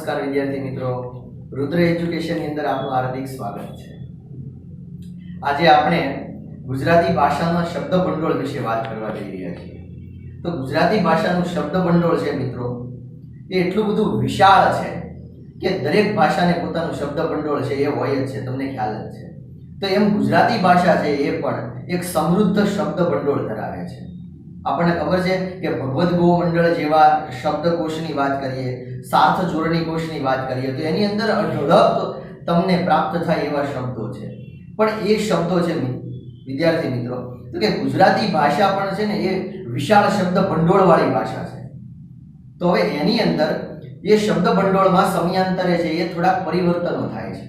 નમસ્કાર વિદ્યાર્થી મિત્રો, રુદ્ર એજ્યુકેશનની અંદર આપનું હાર્દિક સ્વાગત છે। આજે આપણે ગુજરાતી ભાષાના શબ્દ ભંડોળ વિશે વાત કરવા જઈ રહ્યા છીએ। તો ગુજરાતી ભાષાનું શબ્દ ભંડોળ છે મિત્રો, એ એટલું બધું વિશાળ છે કે દરેક ભાષાને પોતાનું શબ્દ ભંડોળ છે એ હોય જ છે, તમને ખ્યાલ જ છે। તો એમ ગુજરાતી ભાષા છે એ પણ એક સમૃદ્ધ શબ્દ ભંડોળ ધરાવે છે। આપણને ખબર છે કે ભગવદ ગોમંડળ જેવા શબ્દકોશની વાત કરીએ, સાર્થ જોડણી કોશની વાત કરીએ તો એની અંદર અઢળક તમને પ્રાપ્ત થાય એવા શબ્દો છે। પણ એ શબ્દો છે વિદ્યાર્થી મિત્રો, તો કે ગુજરાતી ભાષા પણ છે ને એ વિશાળ શબ્દ ભંડોળ વાળી ભાષા છે। તો હવે એની અંદર એ શબ્દ ભંડોળમાં સમયાંતરે છે એ થોડાક પરિવર્તનો થાય છે,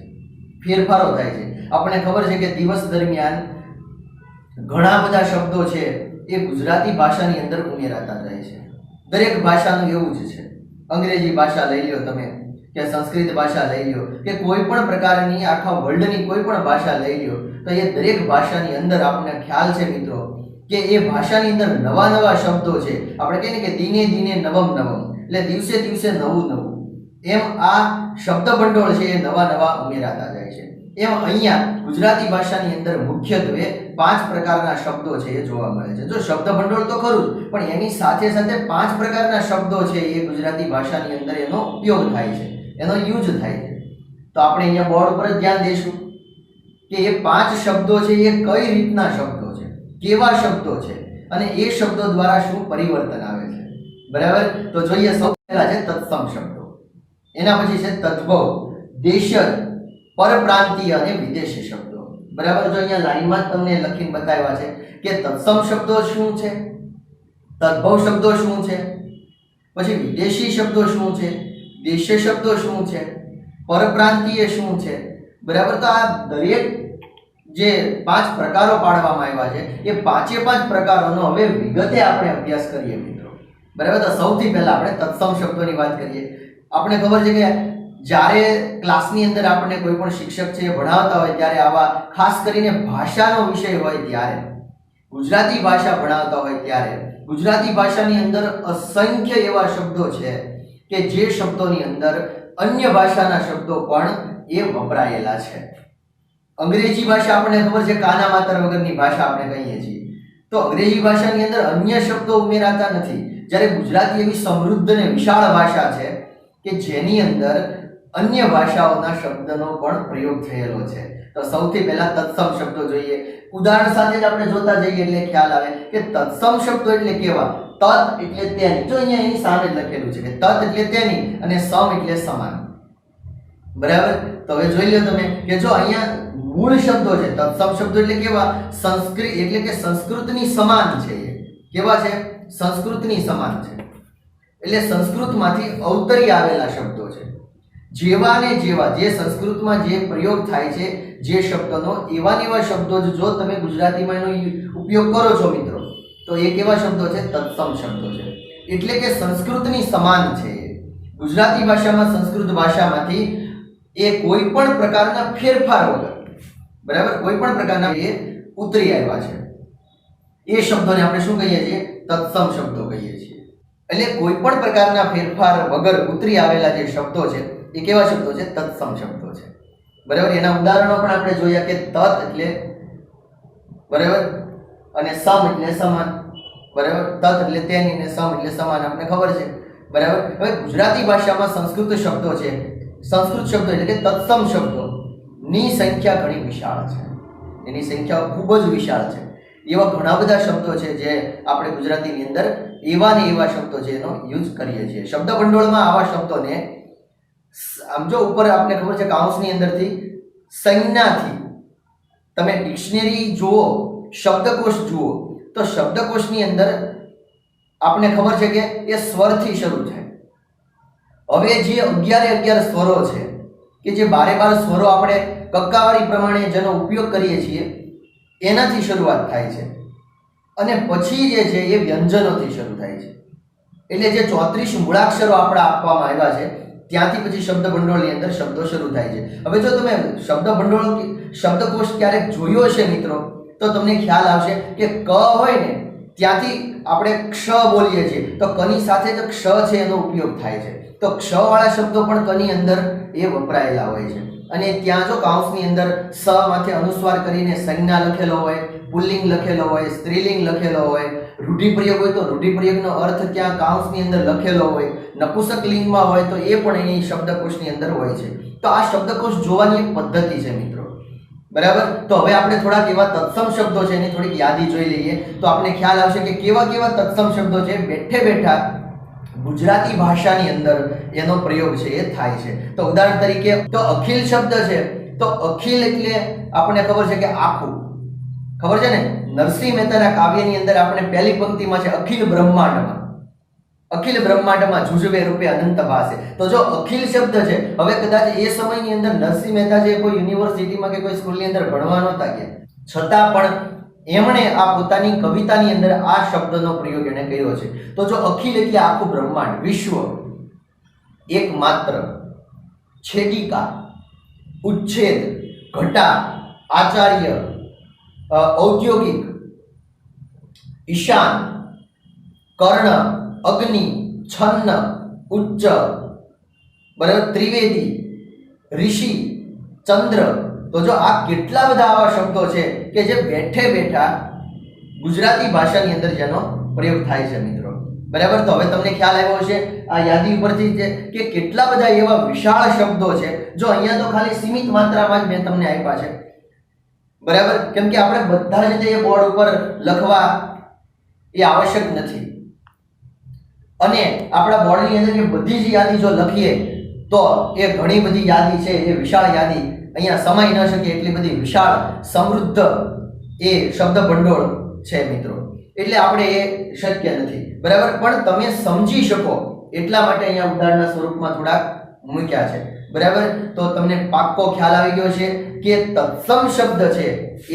ફેરફારો થાય છે। આપણને ખબર છે કે દિવસ દરમિયાન ઘણા બધા શબ્દો છે એ ગુજરાતી ભાષાની અંદર ઉમેરાતા જાય છે। દરેક ભાષાનું એવું જ છે। અંગ્રેજી ભાષા લઈ લો તમે, કે સંસ્કૃત ભાષા લઈ લો, કે કોઈ પણ પ્રકારની આખા વર્લ્ડની કોઈ પણ ભાષા લઈ લો, તો એ દરેક ભાષાની અંદર આપણને ખ્યાલ છે મિત્રો કે એ ભાષાની અંદર નવા નવા શબ્દો છે। આપણે કહીએ ને કે દિને દિને નવમ નવમ, એટલે દિવસે દિવસે નવું નવું, એમ આ શબ્દ ભંડોળ છે એ નવા નવા ઉમેરાતા જાય છે। એમ અહીંયા ગુજરાતી ભાષાની અંદર મુખ્યત્વે 5 પ્રકારના શબ્દો છે એ જોવા મળે છે। જો શબ્દ ભંડોળ તો ખરું જ, પણ એની સાથે સાથે 5 પ્રકારના શબ્દો છે એ ગુજરાતી ભાષાની અંદર એનો ઉપયોગ થાય છે, એનો યુઝ થાય છે। તો આપણે અહીંયા બોર્ડ ઉપર જ ધ્યાન દઈશું કે એ 5 શબ્દો છે એ કઈ રીતના શબ્દો છે, કેવા શબ્દો છે, અને એ શબ્દો દ્વારા શું પરિવર્તન આવે છે, બરાબર। તો જોઈએ, સૌથી પહેલા છે તત્સમ શબ્દો, એના પછી છે તદ્ભવ, દેશજ, પરપ્રાંતીય અને વિદેશી શબ્દો, બરાબર। જો અહીંયા લાઈનમાં જ તમને લખીને બતાવ્યા છે કે તત્સમ શબ્દો શું છે, તદ્ભવ શબ્દો શું છે, પછી વિદેશી શબ્દો શું છે, દેશીય શબ્દો શું છે, પરપ્રાંતીય શું છે, બરાબર। તો આ દરેક જે 5 પ્રકારો પાડવામાં આવ્યા છે એ 5 પ્રકારોનો હવે વિગતે આપણે અભ્યાસ કરીએ મિત્રો, બરાબર। તો સૌથી પહેલા આપણે તત્સમ શબ્દોની વાત કરીએ। આપણે ખબર છે કે જ્યારે ક્લાસની અંદર આપણને કોઈ પણ શિક્ષક છે ભણાવતા હોય ત્યારે આવા ખાસ કરીને ભાષાનો વિષય હોય ત્યારે, ગુજરાતી ભાષા ભણાવતા હોય ત્યારે ગુજરાતી ભાષાની અંદર અસંખ્ય એવા શબ્દો છે કે જે શબ્દોની અંદર અન્ય ભાષાના શબ્દો પણ એ વપરાયેલા છે। અંગ્રેજી ભાષા આપણને ખબર છે કાના માતર વગરની ભાષા આપણે કહીએ છીએ, તો અંગ્રેજી ભાષાની અંદર અન્ય શબ્દો ઉમેરાતા નથી, જ્યારે ગુજરાતી એવી સમૃદ્ધ અને વિશાળ ભાષા છે કે જેની અંદર અન્ય ભાષાઓના શબ્દનો પણ પ્રયોગ થયેલો છે। તો સૌથી પહેલા તત્સમ શબ્દો જોઈએ। ઉદાહરણ સાથે જ આપણે જોતા જઈએ એટલે ખ્યાલ આવે કે તત્સમ શબ્દો એટલે કેવા। તત એટલે તેની, જો અહીંયા એની સામે જ લખેલું છે કે તત એટલે તેની અને સમ એટલે સમાન, બરાબર। તો હવે જોઈ લો તમે કે જો અહીંયા મૂળ શબ્દો છે તત્સમ શબ્દો એટલે કેવા, સંસ્કૃત એટલે કે સંસ્કૃતની સમાન છે, એ કેવા છે, સંસ્કૃતની સમાન છે, એટલે સંસ્કૃતમાંથી અવતરી આવેલા શબ્દો છે। જેવા ને જેવા, જે સંસ્કૃતમાં જે પ્રયોગ થાય છે જે શબ્દનો, એવા ને એવા શબ્દો જો તમે ગુજરાતીમાં એનો ઉપયોગ કરો છો મિત્રો, તો એ કેવા શબ્દો છે, તત્સમ શબ્દો છે, એટલે કે સંસ્કૃતની સમાન છે। ગુજરાતી ભાષામાં સંસ્કૃત ભાષામાંથી એ કોઈ પણ પ્રકારના ફેરફાર વગર, બરાબર, કોઈ પણ પ્રકારના એ ઉતરી આવ્યા છે, એ શબ્દોને આપણે શું કહીએ છીએ, તત્સમ શબ્દો કહીએ છીએ। એટલે કોઈ પણ પ્રકારના ફેરફાર વગર ઉતરી આવેલા જે શબ્દો છે એ કેવા શબ્દો છે, તત્સમ શબ્દો છે, બરાબર। એના ઉદાહરણો પણ આપણે જોયા કે તત એટલે, બરાબર, અને સમ એટલે સમાન, બરાબર, તત એટલે તેની અને સમ એટલે સમાન, આપણે ખબર છે, બરાબર। હવે ગુજરાતી ભાષામાં સંસ્કૃત શબ્દો છે, સંસ્કૃત શબ્દો એટલે કે તત્સમ શબ્દો ની સંખ્યા ઘણી વિશાળ છે, એની સંખ્યા ખૂબ જ વિશાળ છે। એવા ઘણા બધા શબ્દો છે જે આપણે ગુજરાતીની અંદર એવા ને એવા શબ્દો છે એનો યુઝ કરીએ છીએ। શબ્દ ભંડોળમાં આવા શબ્દોને આમ જો ઉપર આપણે ખબર છે કાઉન્સની અંદરથી સંજ્ઞાથી તમે ડિક્શનરી જુઓ, શબ્દકોશ જુઓ, તો શબ્દકોશની અંદર આપણે ખબર છે કે એ સ્વરથી શરૂ થાય। હવે જે 11 સ્વરો છે કે જે 12 સ્વરો આપણે કક્કાવારી પ્રમાણે જેનો ઉપયોગ કરીએ છીએ એનાથી શરૂઆત થાય છે, અને પછી જે છે એ વ્યંજનોથી શરૂ થાય છે। એટલે જે 34 મૂળાક્ષરો આપણે આપવામાં આવ્યા છે ત્યાંથી પછી શબ્દ ભંડોળની અંદર શબ્દો શરૂ થાય છે। હવે જો તમે શબ્દ ભંડોળ શબ્દકોશ ક્યારેક જોયો છે મિત્રો, તો તમને ખ્યાલ આવશે કે ક હોય ને ત્યાંથી આપણે ક્ષ બોલીએ છીએ, તો કની સાથે જ ક્ષ છે એનો ઉપયોગ થાય છે। તો ક્ષ વાળા શબ્દો પણ કની અંદર એ વપરાયેલા હોય છે અને ત્યાં જો કાઉન્સની અંદર સ માંથી અનુસ્વાર કરીને સંજ્ઞા લખેલો હોય, પુલ્લિંગ લખેલો હોય, સ્ત્રીલિંગ લખેલો હોય, રૂઢિપ્રયોગ હોય તો રૂઢિપ્રયોગનો અર્થ ત્યાં કાઉન્સની અંદર લખેલો હોય, નપુંસક લિંગમાં હોય તો એ પણ એની શબ્દકોશની અંદર હોય છે. તો આ શબ્દકોશ જોવાની એક પદ્ધતિ છે મિત્રો, બરાબર. તો હવે આપણે થોડાક એવા તત્સમ શબ્દો છે એની થોડીક યાદી જોઈ લઈએ તો આપણે ખ્યાલ આવશે કે કેવા કેવા તત્સમ શબ્દો છે બેઠે બેઠા ગુજરાતી ભાષાની અંદર એનો પ્રયોગ છે એ થાય છે. તો ઉદાહરણ તરીકે તો અખિલ શબ્દ છે, તો અખિલ એટલે આપણને ખબર છે કે આખું, ખબર છે ને. નરસિંહ મહેતાના કાવ્યની અંદર આપણે પહેલી પંક્તિમાં છે અખિલ બ્રહ્માંડમાં, અખિલ બ્રહ્માંડમાં જુજવે રૂપે અનંત ભાસે. તો જો અખિલ શબ્દ છે, હવે કદાચ એ સમયની અંદર નરસિંહ મહેતા જે કોઈ યુનિવર્સિટીમાં કે કોઈ સ્કૂલની અંદર ભણવા નહોતા ગયા, છતાં પણ એમણે આ પોતાની કવિતાની અંદર આ શબ્દનો પ્રયોગ એણે કર્યો છે. તો જો અખિલ એટલે આખું બ્રહ્માંડ, વિશ્વ, એકમાત્ર, છેદિકા, ઉચ્છેદ, ઘટા, આચાર્ય, ઔદ્યોગિક, ઈશાન, કર્ણ, અગ્નિ, છન્ન, ઉચ્ચ, બરાબર, ત્રિવેદી, ઋષિ, ચંદ્ર. તો જો આ કેટલા બધા આવા શબ્દો છે કે જે બેઠે બેઠા ગુજરાતી ભાષાની અંદર જેનો પ્રયોગ થાય છે મિત્રો, બરાબર. તો હવે તમને ખ્યાલ આવ્યો હશે આ યાદી ઉપરથી કે કેટલા બધા એવા વિશાળ શબ્દો છે. જો અહીંયા તો ખાલી સીમિત માત્રામાં જ મેં તમને આપ્યા છે, બરાબર, કેમ કે આપણે બધા જ જે બોર્ડ ઉપર લખવા એ આવશ્યક નથી અને આપણા બોર્ડની અંદર જે બધી જ યાદી જો લખીએ તો એ ઘણી બધી યાદી છે, એ વિશાળ યાદી અહીંયા સમાઈ ન શકે એટલી બધી વિશાળ સમૃદ્ધ એ શબ્દ ભંડોળ છે મિત્રો. એટલે આપણે એ શક્ય નથી, બરાબર. પણ તમે સમજી શકો એટલા માટે અહીંયા ઉદાહરણના સ્વરૂપમાં થોડાક મૂક્યા છે, બરાબર. તો તમને પાક્કો ખ્યાલ આવી ગયો છે કે તત્સમ શબ્દ છે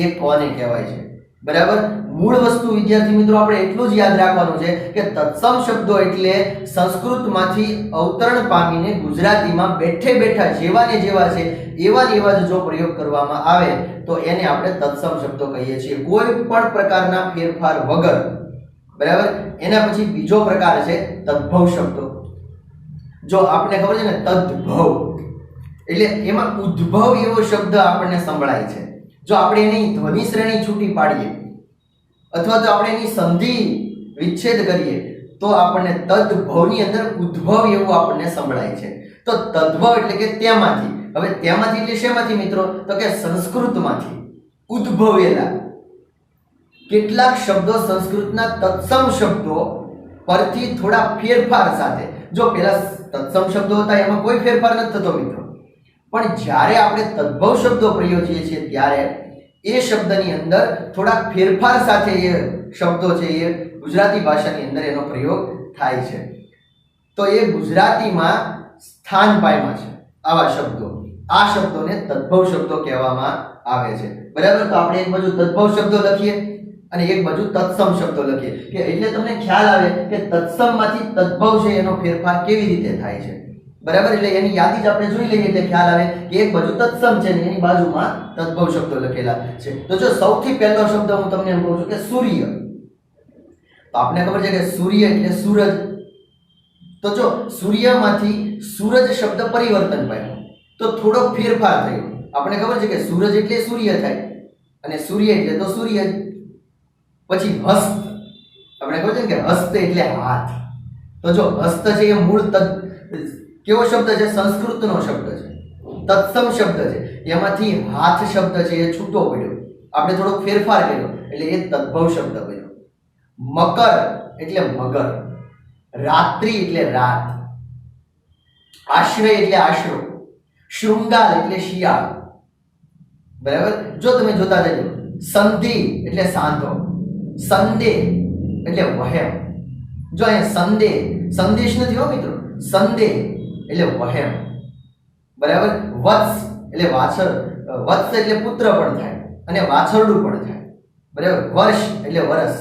એ કોને કહેવાય છે, બરાબર. મૂળ વસ્તુ વિદ્યાર્થી મિત્રો આપણે એટલું જ યાદ રાખવાનું છે કે તત્સમ શબ્દો એટલે સંસ્કૃતમાંથી અવતરણ પામીને ગુજરાતીમાં બેઠે બેઠા જેવા ને જેવા છે એવા ને એવા જો પ્રયોગ કરવામાં આવે તો એને આપણે તત્સમ શબ્દો કહીએ છીએ, કોઈ પણ પ્રકારના ફેરફાર વગર, બરાબર. એના પછી બીજો પ્રકાર છે તદ્ભવ શબ્દો. જો આપણે ખબર છે ને તદ્ભવ એટલે એમાં ઉદ્ભવ એવો શબ્દ આપણને સંભળાય છે. જો આપણે એની ધ્વનિ શ્રેણી છૂટી પાડીએ અથવા તો આપણે એની સંધિ વિચ્છેદ કરીએ તો આપણને તદ્ભવની અંદર ઉદ્ભવ એવું આપણને સંભળાય છે. તો તદ્ભવ એટલે કે તેમાંથી. હવે તેમાંથી એટલે શેમાંથી મિત્રો? તો કે સંસ્કૃતમાંથી ઉદ્ભવેલા કેટલાક શબ્દો સંસ્કૃતના તત્સમ શબ્દો પરથી થોડા ફેરફાર સાથે. જો પેલા તત્સમ શબ્દો હતા એમાં કોઈ ફેરફાર નથી થતો મિત્રો, પણ જ્યારે આપણે તદ્ભવ શબ્દો પ્રયોજીએ છીએ ત્યારે એ શબ્દની અંદર થોડા ફેરફાર સાથે એ શબ્દો છે એ ગુજરાતી ભાષાની અંદર એનો પ્રયોગ થાય છે. તો એ ગુજરાતીમાં સ્થાન પામ્યા છે આવા શબ્દો. આ શબ્દોને તદ્ભવ શબ્દો કહેવામાં આવે છે, બરાબર. તો આપણે એક બાજુ તદ્ભવ શબ્દો લખીએ અને એક બાજુ તત્સમ શબ્દો લખીએ કે એટલે તમને ખ્યાલ આવે કે તત્સમમાંથી તદ્ભવ છે એનો ફેરફાર કેવી રીતે થાય છે, બરાબર. એટલે એની યાદી જ આપણે જોઈ લઈએ એટલે ખ્યાલ આવે કે એક બાજુ તત્સમ છે ને એની બાજુમાં તદ્ભવ શબ્દો લખેલા છે. તો જો સૌથી પહેલો શબ્દ હું તમને એમ કહું છું કે સૂર્ય. તો આપણે ખબર છે કે સૂર્ય એટલે સૂરજ. તો જો સૂર્યમાંથી સૂરજ શબ્દ પરિવર્તન પામ્યો તો થોડો ફેરફાર થયો. આપણે ખબર છે કે સૂરજ એટલે સૂર્ય થાય અને સૂર્ય એટલે તો સૂર્ય. પછી હસ્ત, આપણે ખબર છે કે હસ્ત એટલે હાથ. તો જો હસ્ત છે એ મૂળ કેવો શબ્દ છે? સંસ્કૃતનો શબ્દ છે, તત્સમ શબ્દ છે. એમાંથી હાથ શબ્દ છે એ છૂટો પડ્યો, આપણે થોડોક ફેરફાર કર્યો એટલે એ તદ્ભવ શબ્દ બન્યો. મકર એટલે મગર, રાત્રિ એટલે રાત, આશ્રય એટલે આશરો, શૃંગાર એટલે શિયાળ, બરાબર. જો તમે જોતા જજો સંધિ એટલે સાંધો, સંદેહ એટલે વહેમ. જો અહીંયા સંદેહ સંદેશ નથી હો મિત્રો, સંદેહ એટલે વહેમ, બરાબર. વત્સ એટલે વાછળ, વત્સ એટલે પુત્ર પણ થાય અને વાછરડું પણ થાય, બરાબર. વર્ષ એટલે વરસ,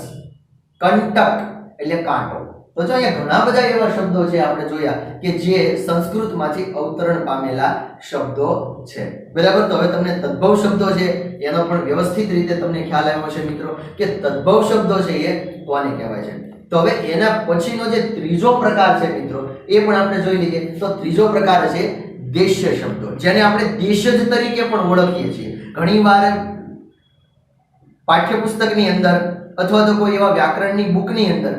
કંટક એટલે કાંટો. તો જો અહીંયા ઘણા બધા એવા શબ્દો છે આપણે જોયા કે જે સંસ્કૃતમાંથી અવતરણ પામેલા શબ્દો છે, બરાબર. તો હવે તમને તદ્ભવ શબ્દો છે એનો પણ વ્યવસ્થિત રીતે તમને ખ્યાલ આવ્યો છે મિત્રો કે તદ્ભવ શબ્દો છે એ કોને કહેવાય છે. તો હવે એના પછીનો જે ત્રીજો પ્રકાર છે મિત્રો એ પણ આપણે જોઈ લઈએ. તો ત્રીજો પ્રકાર છે દેશ્ય શબ્દો, જેને આપણે દેશજ તરીકે પણ ઓળખીએ છીએ. ઘણીવાર પાઠ્યપુસ્તકની અંદર અથવા તો કોઈ એવા વ્યાકરણની બુકની અંદર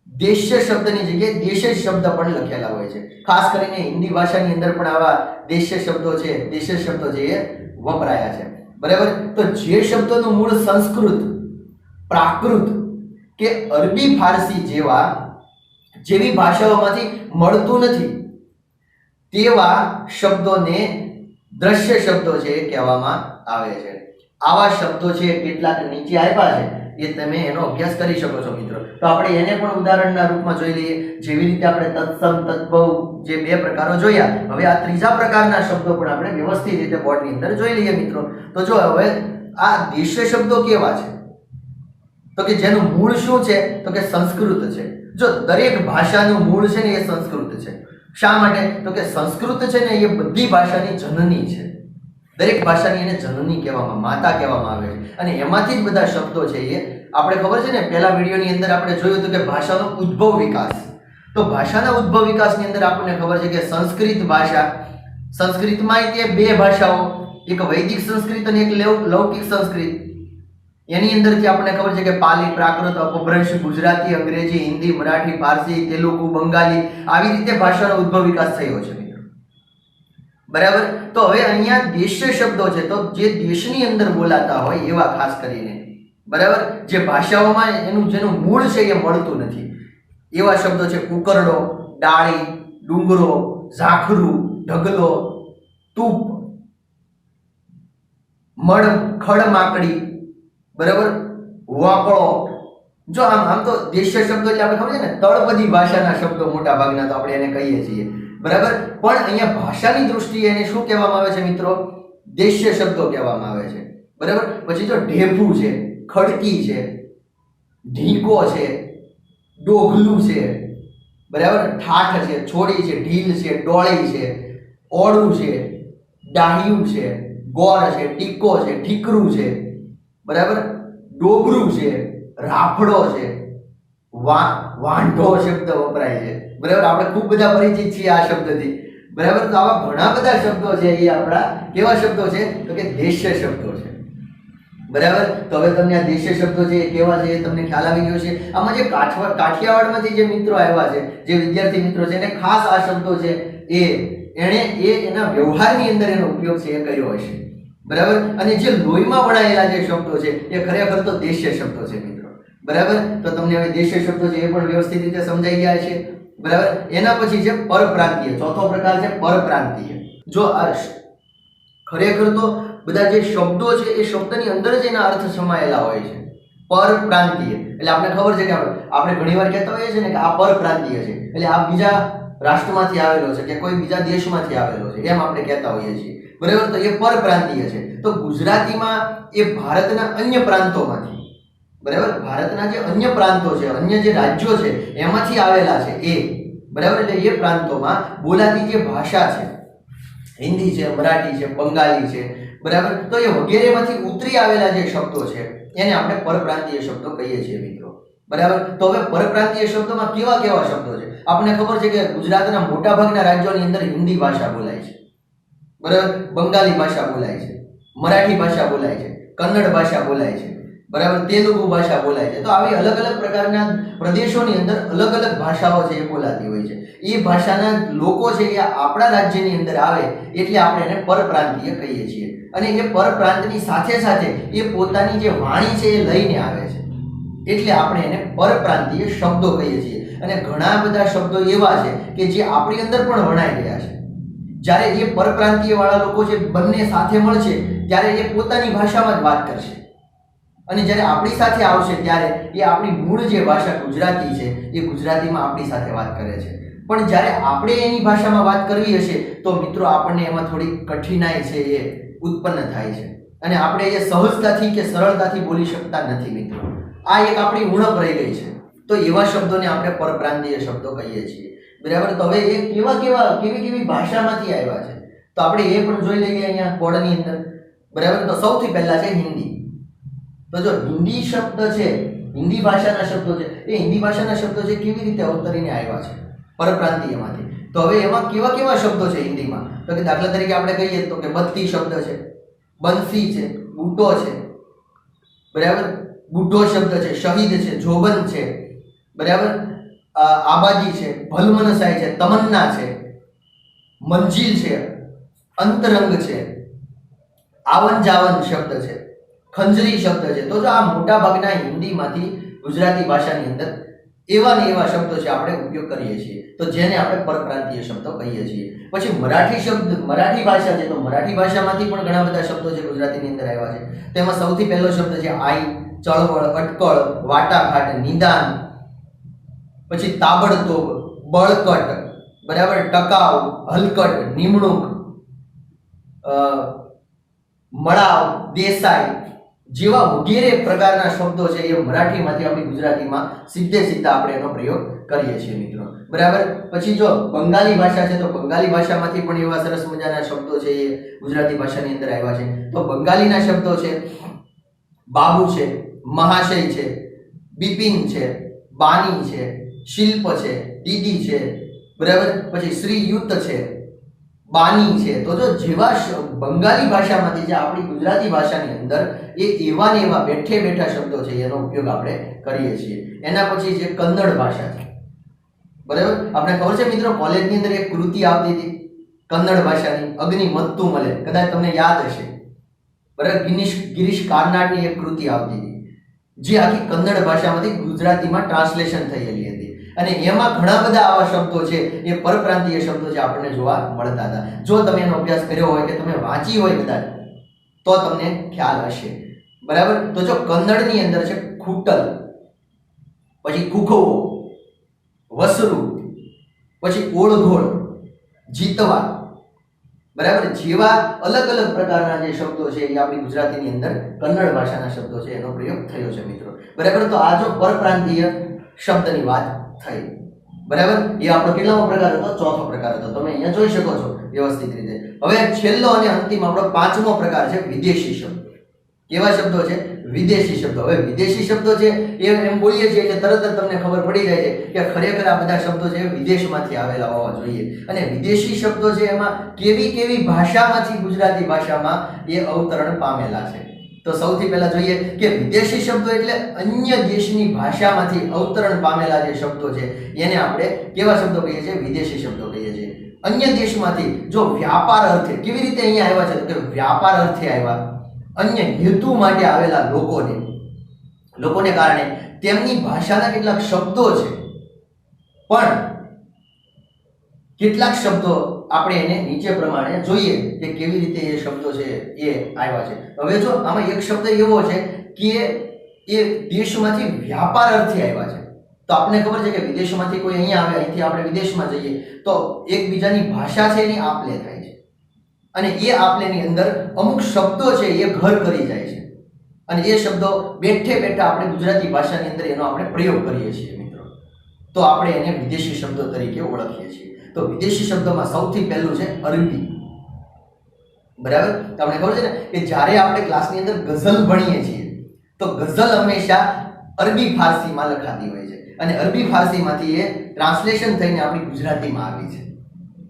દેશ્ય શબ્દની જગ્યાએ દેશજ શબ્દ પણ લખેલા હોય છે. ખાસ કરીને હિન્દી ભાષાની અંદર પણ આવા દેશ્ય શબ્દો છે, દેશજ શબ્દો છે એ વપરાયા છે. બરાબર. તો જે શબ્દોનું મૂળ સંસ્કૃત, પ્રાકૃત કે અરબી ફારસી જેવી ભાષાઓમાંથી મળતું નથી તેવા શબ્દોને દ્રશ્ય શબ્દો છે એ કહેવામાં આવે છે. આવા શબ્દો છે કેટલાક નીચે આપ્યા છે, એ તમે એનો અભ્યાસ કરી શકો છો મિત્રો. તો આપણે એને પણ ઉદાહરણના રૂપમાં જોઈ લઈએ. જેવી રીતે આપણે તત્સમ, તદ્ભવ જે બે પ્રકારો જોયા, હવે આ ત્રીજા પ્રકારના શબ્દો પણ આપણે વ્યવસ્થિત રીતે બોર્ડની અંદર જોઈ લઈએ મિત્રો. તો જો હવે આ દેશ્ય શબ્દો કેવા છે, તો કે જેનું મૂળ શું છે, તો કે સંસ્કૃત છે. જો દરેક ભાષાનું મૂળ છે ને એ સંસ્કૃત છે. શા માટે? તો કે સંસ્કૃત છે ને એ બધી ભાષાની જનની છે. દરેક ભાષાની એને જનની કહેવામાં, માતા કહેવામાં આવે છે. અને એમાંથી જ બધા શબ્દો છે એ આપણે ખબર છે ને, પહેલા વિડીયોની અંદર આપણે જોયું હતું કે ભાષાનો ઉદ્ભવ વિકાસ. તો ભાષાના ઉદ્ભવ વિકાસની અંદર આપણને ખબર છે કે સંસ્કૃત ભાષા, સંસ્કૃતમાં તે બે ભાષાઓ, એક વૈદિક સંસ્કૃત અને એક લૌકિક સંસ્કૃત. એની અંદરથી આપણને ખબર છે કે પાલી, પ્રાકૃત, અપભ્રંશ, ગુજરાતી, અંગ્રેજી, હિન્દી, મરાઠી, ફારસી, તેલુગુ, બંગાળી આવી રીતે ભાષાનો ઉદ્ભવ વિકાસ થયો છે મિત્રો. બરાબર. તો હવે અહીંયા દેશ્ય શબ્દો છે, તો જે દેશની અંદર બોલાતા હોય એવા ખાસ કરીને, બરાબર, જે ભાષાઓમાં જેનું મૂળ છે એ મળતું નથી એવા શબ્દો છે ઉકરડો, ડાળી, ડુંગરો, ઝાખરું, ઢગલો, તૂપ, મળ, ખડમાકડી, બરાબર, વાકળો. જો આમ તો દેશ્ય શબ્દો એટલે આપણે ખબર છે ને તળપદી ભાષાના શબ્દો મોટા ભાગના તો આપણે એને કહીએ છીએ. બરાબર. પણ અહીંયા ભાષાની દૃષ્ટિએ એને શું કહેવામાં આવે છે મિત્રો? દેશ્ય શબ્દો કહેવામાં આવે છે. બરાબર. પછી જો ઢેફું છે, ખડકી છે, ઢીકો છે, ડોગલું છે, બરાબર, ઠાઠ છે, છોડી છે, ઢીલ છે, ડોળી છે, ઓળું છે, ડાહ્યું છે, ગોળ છે, ટીકો છે, ઠીકરું છે, બરાબર, ડોબરું છે, રાફડો છે, વાંઢો શબ્દ વપરાય છે. બરાબર. આપણે ખૂબ બધા પરિચિત છીએ આ શબ્દથી. બરાબર. તો આવા ઘણા બધા શબ્દો છે એ આપણા કેવા શબ્દો છે? તો કે દેશ્ય શબ્દો છે. બરાબર. તો હવે તમને આ દેશ્ય શબ્દો છે એ કેવા છે એ તમને ખ્યાલ આવી ગયો છે. આમાં જે કાઠિયાવાડમાંથી જે મિત્રો આવ્યા છે, જે વિદ્યાર્થી મિત્રો છે, એને ખાસ આ શબ્દો છે એના વ્યવહારની અંદર એનો ઉપયોગ છે એ કર્યો હશે. બરાબર. અને જે લોહીમાં વણાયેલા જે શબ્દો છે એ ખરેખર તો દેશ્ય શબ્દો છે મિત્રો. બરાબર. તો તમને હવે દેશ્ય શબ્દો છે એ પણ વ્યવસ્થિત રીતે સમજાઈ ગયા છે. બરાબર. એના પછી છે પરપ્રાંતીય. ચોથો પ્રકાર છે પરપ્રાંતીય. જો આ ખરેખર તો બધા જે શબ્દો છે એ શબ્દની અંદર જ એના અર્થ સમાયેલા હોય છે. પરપ્રાંતીય એટલે આપણે ખબર છે કે આપણે ઘણીવાર કહેતા હોઈએ છીએ ને કે આ પરપ્રાંતીય છે, એટલે આ બીજા રાષ્ટ્રમાંથી આવેલો છે કે કોઈ બીજા દેશમાંથી આવેલો છે, એમ આપણે કહેતા હોઈએ છીએ. બરાબર. તો એ પરપ્રાંતીય છે. તો ગુજરાતીમાં એ ભારતના અન્ય પ્રાંતોમાંથી, બરાબર, ભારતના જે અન્ય પ્રાંતો છે, અન્ય જે રાજ્યો છે એમાંથી આવેલા છે એ, બરાબર. એટલે એ પ્રાંતોમાં બોલાતી જે ભાષા છે, હિન્દી છે, મરાઠી છે, બંગાળી છે, બરાબર, તો એ વગેરેમાંથી ઉતરી આવેલા જે શબ્દો છે એને આપણે પરપ્રાંતીય શબ્દો કહીએ છીએ મિત્રો. બરાબર. તો હવે પરપ્રાંતીય શબ્દોમાં કેવા કેવા શબ્દો છે? આપણને ખબર છે કે ગુજરાતના મોટા ભાગના રાજ્યોની અંદર હિન્દી ભાષા બોલાય છે, બરાબર, બંગાળી ભાષા બોલાય છે, મરાઠી ભાષા બોલાય છે, કન્નડ ભાષા બોલાય છે, બરાબર, તેલુગુ ભાષા બોલાય છે. તો આવી અલગ અલગ પ્રકારના પ્રદેશોની અંદર અલગ અલગ ભાષાઓ છે એ બોલાતી હોય છે. એ ભાષાના લોકો છે એ આપણા રાજ્યની અંદર આવે એટલે આપણે એને પરપ્રાંતીય કહીએ છીએ. અને એ પરપ્રાંતની સાથે સાથે એ પોતાની જે વાણી છે એ લઈને આવે છે એટલે આપણે એને પરપ્રાંતીય શબ્દો કહીએ છીએ. અને ઘણા બધા શબ્દો એવા છે કે જે આપણી અંદર પણ વણાઈ ગયા છે. જ્યારે એ પરપ્રાંતીય વાળા લોકો જે બંને સાથે મળશે ત્યારે એ પોતાની ભાષામાં જ વાત કરશે, અને જ્યારે આપણી સાથે આવશે ત્યારે એ આપણી મૂળ જે ભાષા ગુજરાતી છે એ ગુજરાતીમાં આપણી સાથે વાત કરે છે. પણ જ્યારે આપણે એની ભાષામાં વાત કરવી હશે તો મિત્રો આપણને એમાં થોડી કઠિનાઈ છે એ ઉત્પન્ન થાય છે, અને આપણે એ સહજતાથી કે સરળતાથી બોલી શકતા નથી મિત્રો. આ એક આપણી ઉણપ રહી ગઈ છે. તો એવા શબ્દોને આપણે પરપ્રાંતીય શબ્દો કહીએ છીએ. બરાબર. તો હવે એ કેવી ભાષામાંથી આવ્યા છે તો આપણે એ પણ જોઈ લઈએ અહીંયા કોડની અંદર. બરાબર. તો સૌથી પહેલા છે હિન્દી. તો જો હિન્દી શબ્દ છે હિન્દી ભાષાના શબ્દો છે, એ હિન્દી ભાષાના શબ્દો છે કેવી રીતે અવતરીને આવ્યા છે પરપ્રાંતીયમાંથી. તો હવે એમાં કેવા કેવા શબ્દો છે હિન્દીમાં, તો કે દાખલા તરીકે આપણે કહીએ તો કે બત્તી શબ્દ છે, બંસી છે, બૂટો છે, બરાબર, બુઢો શબ્દ છે, શહીદ છે, જોબન છે, બરાબર, આબાદી છે, ભલમનસાઈ છે, તમન્ના છે, મંજિલ છે, અંતરંગ છે, આવન જાવન શબ્દ છે, ખંજરી શબ્દ છે. તો જો આ મોટા ભાગના હિન્દીમાંથી ગુજરાતી ભાષાની અંદર એવા ને એવા શબ્દો છે આપણે ઉપયોગ કરીએ છીએ, તો જેને આપણે પરપ્રાંતીય શબ્દો કહીએ છીએ. પછી મરાઠી શબ્દ, મરાઠી ભાષા છે, તો મરાઠી ભાષામાંથી પણ ઘણા બધા શબ્દો છે ગુજરાતીની અંદર આવ્યા છે. તેમાં સૌથી પહેલો શબ્દ છે આઈ, ચળવળ, અટકળ, વાટાઘાટ, નિદાન, પછી તાબડતોબ, બળકટ, બરાબર, ટકાઉ, હલકટ, નિમણૂક, મળાવ, દેસાઈ જેવા વગેરે પ્રકારના શબ્દો છે એ મરાઠીમાંથી આપણી ગુજરાતીમાં સીધે સીધા આપણે એનો પ્રયોગ કરીએ છીએ મિત્રો, બરાબર. પછી જો બંગાળી ભાષા છે, તો બંગાળી ભાષામાંથી પણ એવા સરસ મજાના શબ્દો છે એ ગુજરાતી ભાષાની અંદર આવ્યા છે. તો બંગાળીના શબ્દો છે બાબુ છે, મહાશય છે, બિપિન છે, બાની છે, શિલ્પ છે, દીદી છે, બરાબર, પછી શ્રીયુત છે, બાની છે. તો જો જેવા બંગાળી ભાષામાંથી જે આપણી ગુજરાતી ભાષાની અંદર એ એવા ને એવા બેઠે બેઠા શબ્દો છે એનો ઉપયોગ આપણે કરીએ છીએ. એના પછી જે કન્નડ ભાષા છે, બરાબર, આપણે ખબર છે મિત્રો કોલેજની અંદર એક કૃતિ આવતી હતી કન્નડ ભાષાની, અગ્નિ મત્તુ મલે, કદાચ તમને યાદ હશે, બરાબર. ગિરીશ કાર્નાડની એક કૃતિ આવતી હતી જે આખી કન્નડ ભાષામાંથી ગુજરાતીમાં ટ્રાન્સલેશન થયેલી હતી, અને એમાં ઘણા બધા આવા શબ્દો છે એ પરપ્રાંતીય શબ્દો છે આપણને જોવા મળતા હતા. જો તમે એનો અભ્યાસ કર્યો હોય કે તમે વાંચી હોય કદાચ તો તમને ખ્યાલ હશે, બરાબર. તો જો કન્નડની અંદર છે ખૂટલ, પછી કુખવો, વસરું, પછી ઓળઘોળ, જીતવા, બરાબર, જેવા અલગ અલગ પ્રકારના જે શબ્દો છે એ આપણી ગુજરાતીની અંદર કન્નડ ભાષાના શબ્દો છે એનો પ્રયોગ થયો છે મિત્રો, બરાબર. તો આ જો પરપ્રાંતીય શબ્દની વાત થઈ, બરાબર. એ આપણો કેટલામો પ્રકાર હતો? ચોથો પ્રકાર હતો. તમે અહીંયા જોઈ શકો છો વ્યવસ્થિત રીતે. હવે છેલ્લો અને અંતિમ આપણો પાંચમો પ્રકાર છે વિદેશી શબ્દ. કેવા શબ્દો છે? વિદેશી શબ્દો. હવે વિદેશી શબ્દો છે એમ બોલીએ છીએ એટલે તરત જ તમને ખબર પડી જાય છે કે ખરેખર આ બધા શબ્દો છે વિદેશમાંથી આવેલા હોવા જોઈએ. અને વિદેશી શબ્દો છે એમાં કેવી કેવી ભાષામાંથી ગુજરાતી ભાષામાં એ અવતરણ પામેલા છે. તો સૌથી પહેલા જોઈએ કે વિદેશી શબ્દો એટલે અન્ય દેશની ભાષામાંથી અવતરણ પામેલા જે શબ્દો છે એને આપણે કેવા શબ્દો કહીએ છીએ? વિદેશી શબ્દો કહીએ છીએ. અન્ય દેશમાંથી જો વ્યાપાર અર્થે કેવી રીતે અહીંયા આવ્યા છે? તો કે વ્યાપાર અર્થે આવ્યા, અન્ય હેતુ માટે આવેલા લોકોને કારણે તેમની ભાષાના કેટલાક શબ્દો છે, પણ કેટલાક શબ્દો આપણે એને નીચે પ્રમાણે જોઈએ કે કેવી રીતે એ શબ્દો છે એ આવ્યા છે. હવે જો આમાં એક શબ્દ એવો છે કે એ દેશમાંથી વ્યાપાર અર્થે આવ્યા છે. તો આપણને ખબર છે કે વિદેશમાંથી કોઈ અહીંયા આવે, અહીંથી આપણે વિદેશમાં જઈએ તો એકબીજાની ભાષા છે એની આપ-લે થાય છે, અને એ આપ-લેની અંદર અમુક શબ્દો છે એ ઘર કરી જાય છે, અને એ શબ્દો બેઠે બેઠા આપણે ગુજરાતી ભાષાની અંદર એનો આપણે પ્રયોગ કરીએ છીએ મિત્રો. તો આપણે એને વિદેશી શબ્દો તરીકે ઓળખીએ છીએ. તો વિદેશી શબ્દોમાં સૌથી પહેલું છે અરબી, બરાબર. તમને ખબર છે ને કે જ્યારે આપણે ક્લાસની અંદર ગઝલ ભણીએ છીએ તો ગઝલ હંમેશા અરબી ફારસીમાં લખાતી હોય છે, અને અરબી ફારસીમાંથી એ ટ્રાન્સલેશન થઈને આપણી ગુજરાતીમાં આવી છે,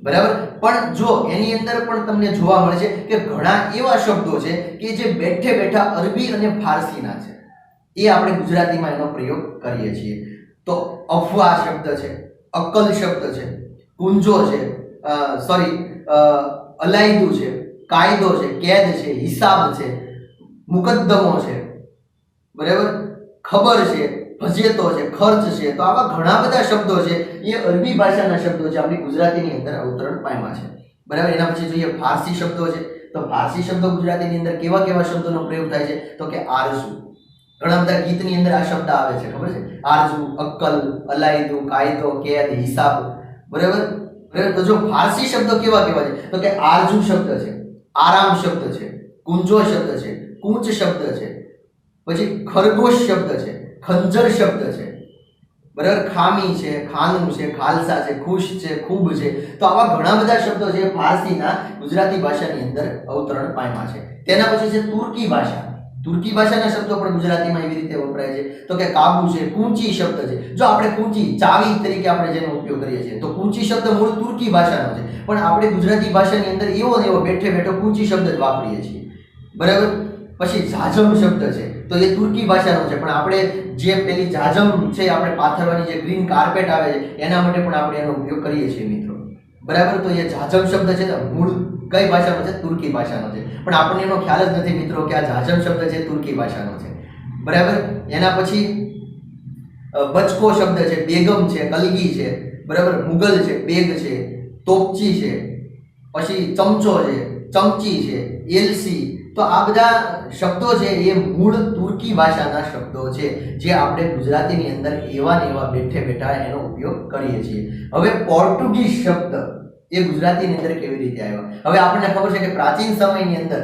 બરાબર. પણ જો એની અંદર પણ તમને જોવા મળે છે કે ઘણા એવા શબ્દો છે કે જે બેઠે બેઠા અરબી અને ફારસીના છે, એ આપણે ગુજરાતીમાં એનો પ્રયોગ કરીએ છીએ. તો અફવા શબ્દ છે, અકલ શબ્દ છે, કુંજો છે, અલાયદું છે, કાયદો છે, કેદ છે, હિસાબ છે, મુકદ્દમો છે, બરાબર, ખબર છે, ફજેતો છે, ખર્ચ છે. તો આવા ઘણા બધા શબ્દો છે એ અરબી ભાષાના શબ્દો છે આપણી ગુજરાતીની અંદર અવતરણ પામ્યા છે, બરાબર. એના પછી જોઈએ ફારસી શબ્દો છે. તો ફારસી શબ્દો ગુજરાતીની અંદર કેવા કેવા શબ્દોનો પ્રયોગ થાય છે? તો કે આરઝુ. ઘણા બધા ગીતની અંદર આ શબ્દ આવે છે, ખબર છે? આરઝુ, અક્કલ, અલાયદુ, કાયદો, કેદ, હિસાબ, બરાબર. તો જો ફારસી શબ્દો કેવા કેવા છે? તો કે આરઝુ શબ્દ છે, આરામ શબ્દ છે, કુંજો શબ્દ છે, કૂંચ શબ્દ છે, પછી ખરગોશ શબ્દ છે, ખંજર શબ્દ છે, બરાબર, ખામી છે, ખાનું છે, ખાલસા છે, ખુશ છે, ખૂબ છે. તો આવા ઘણા બધા શબ્દો છે ફારસીના ગુજરાતી ભાષાની અંદર અવતરણ પામ્યા છે. તેના પછી છે તુર્કી ભાષા. તુર્કી ભાષાના શબ્દો પણ ગુજરાતીમાં એવી રીતે વપરાય છે. તો કે કાબુ છે, કૂંચી શબ્દ છે. જો આપણે કૂંચી ચાવી તરીકે આપણે જેનો ઉપયોગ કરીએ છીએ તો કૂંચી શબ્દ મૂળ તુર્કી ભાષાનો છે, પણ આપણે ગુજરાતી ભાષાની અંદર એવો ને એવો બેઠે બેઠો કૂંચી શબ્દ જ વાપરીએ છીએ. બરાબર. પછી ઝાજમ શબ્દ છે તો એ તુર્કી ભાષાનો છે, પણ આપણે જે પેલી ઝાજમ છે આપણે પાથરવાની જે ગ્રીન કાર્પેટ આવે છે એના માટે પણ આપણે એનો ઉપયોગ કરીએ છીએ મિત્રો. બરાબર. તો એ ઝાજમ શબ્દ છે તો મૂળ કઈ ભાષાનો છે? તુર્કી ભાષાનો છે, પણ આપણને એનો ખ્યાલ જ નથી મિત્રો કે આ ઝાજમ શબ્દ છે તુર્કી ભાષાનો છે. બરાબર. એના પછી બચકો શબ્દ છે, બેગમ છે, કલગી છે. બરાબર. મુગલ છે, બેગ છે, તોપચી છે, પછી ચમચો છે, ચમચી છે, એલસી. તો આ બધા શબ્દો છે એ મૂળ તુર્કી ભાષાના શબ્દો છે જે આપણે ગુજરાતીની અંદર એવા ને એવા બેઠે બેઠા એનો ઉપયોગ કરીએ છીએ. હવે પોર્ટુગીઝ શબ્દ એ ગુજરાતીની અંદર કેવી રીતે આવ્યા? હવે આપણને ખબર છે કે પ્રાચીન સમયની અંદર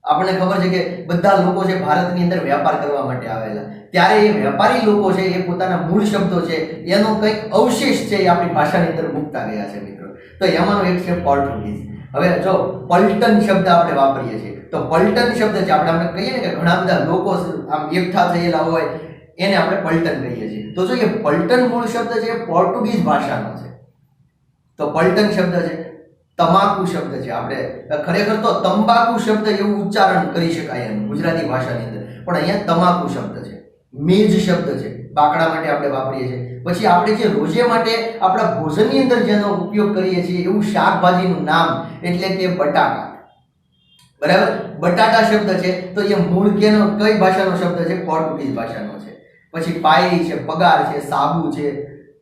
આપણને ખબર છે કે બધા લોકો છે ભારતની અંદર વેપાર કરવા માટે આવેલા, ત્યારે એ વેપારી લોકો છે એ પોતાના મૂળ શબ્દો છે એનો કંઈક અવશેષ છે એ આપણી ભાષાની અંદર મૂકતા ગયા છે મિત્રો. તો એમાંનો એક છે પોર્ટુગીઝ. હવે જો પલ્ટન શબ્દ આપણે વાપરીએ છીએ તો પલ્ટન શબ્દ છે આપણે કહીએ ને કે ઘણા બધા લોકો આમ એકઠા થયેલા હોય એને આપણે પલ્ટન કહીએ છીએ. તો જો એ પલ્ટન મૂળ શબ્દ છે એ પોર્ટુગીઝ ભાષાનો છે. તો પલ્ટન શબ્દ છે. તમાકુ શબ્દ છે, આપણે ખરેખર તો તંબાકુ શબ્દ એવું ઉચ્ચારણ કરી શકાય એમ ગુજરાતી ભાષાની અંદર, પણ અહીંયા તમાકુ શબ્દ છે. મેજ શબ્દ છે, બાકડા માટે આપણે વાપરીએ છીએ. પછી આપણે જે રોજે માટે આપણા ભોજનની અંદર જેનો ઉપયોગ કરીએ છીએ એવું શાકભાજીનું નામ એટલે કે બટાકા. બરાબર. બટાટા શબ્દ છે તો એ મૂળ કેનો કઈ ભાષાનો શબ્દ છે? પોર્ટુગીઝ ભાષાનો છે. પછી પાયરી છે, પગાર છે, સાબુ છે,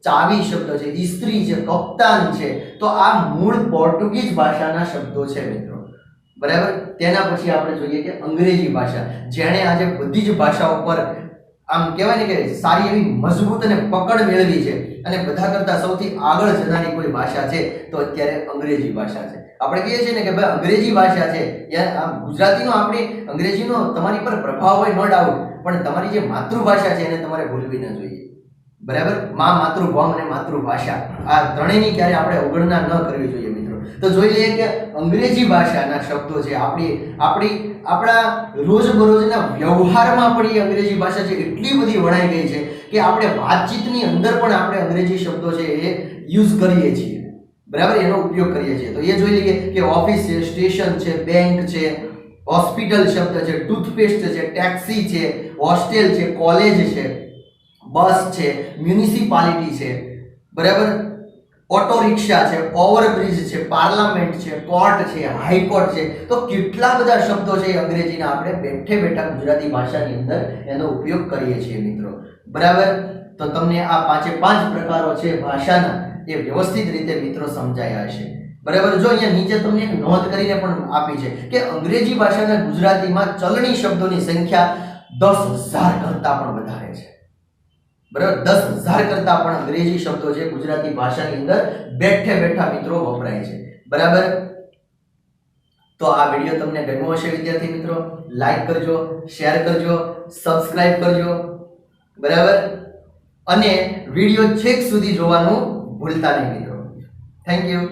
ચાવી શબ્દ છે, ઇસ્ત્રી છે, કપ્તાન છે. તો આ મૂળ પોર્ટુગીઝ ભાષાના શબ્દો છે મિત્રો. બરાબર. તેના પછી આપણે જોઈએ કે અંગ્રેજી ભાષા, જેણે આજે બધી જ ભાષાઓ પર આમ કહેવાય ને કે સારી એવી મજબૂત અને પકડ મેળવી છે અને બધા કરતા સૌથી આગળ જનારી કોઈ ભાષા છે તો અત્યારે અંગ્રેજી ભાષા છે. આપણે કહીએ છીએ ને કે ભાઈ અંગ્રેજી ભાષા છે, ગુજરાતીનો આપણી અંગ્રેજીનો તમારી પર પ્રભાવ હોય નો ડાઉટ, પણ તમારી જે માતૃભાષા છે એને તમારે ભૂલવી ન જોઈએ. બરાબર. માતૃભૂમ અને માતૃભાષા આ ત્રણેયની ક્યારે આપણે અવગણના ન કરવી જોઈએ મિત્રો. તો જોઈ લઈએ કે અંગ્રેજી ભાષાના શબ્દો છે આપણા રોજબરોજના વ્યવહારમાં પણ એ અંગ્રેજી ભાષા છે એટલી બધી વણાઈ ગઈ છે કે આપણે વાતચીતની અંદર પણ આપણે અંગ્રેજી શબ્દો છે એ યુઝ કરીએ છીએ. બરાબર. એનો ઉપયોગ કરીએ છીએ. તો એ જોઈ લઈએ કે ઓફિસ છે, સ્ટેશન છે, બેંક છે, હોસ્પિટલ શબ્દ છે, ટૂથપેસ્ટ છે, ટેક્સી છે, હોસ્ટેલ છે, કોલેજ છે, બસ છે, મ્યુનિસિપાલિટી છે. બરાબર. ઓટો રિક્ષા છે, ઓવરબ્રિજ છે, પાર્લામેન્ટ છે, કોર્ટ છે, હાઈકોર્ટ છે. તો કેટલા બધા શબ્દો છે એ અંગ્રેજીના આપણે બેઠે બેઠા ગુજરાતી ભાષાની અંદર એનો ઉપયોગ કરીએ છીએ મિત્રો. બરાબર. તો તમને આ 5 પ્રકારો છે ભાષાના એ વ્યવસ્થિત રીતે મિત્રો સમજાયા હશે. બરાબર. જો અહીંયા નીચે તમને એક નોંધ કરીને પણ આપી છે કે અંગ્રેજી ભાષાના ગુજરાતીમાં ચલણી શબ્દોની સંખ્યા 10,000 કરતા પણ વધારે છે. બરાબર. 10,000 કરતા પણ અંગ્રેજી શબ્દો છે ગુજરાતી ભાષાની અંદર બેઠે બેઠા મિત્રો વપરાય છે. બરાબર. તો આ વિડીયો તમને ગમ્યો હશે વિદ્યાર્થી મિત્રો. લાઈક કરજો, શેર કરજો, સબસ્ક્રાઇબ કરજો. બરાબર. અને વિડીયો છેક સુધી જોવાનું ભૂલતા નહીં મિત્રો. Thank you.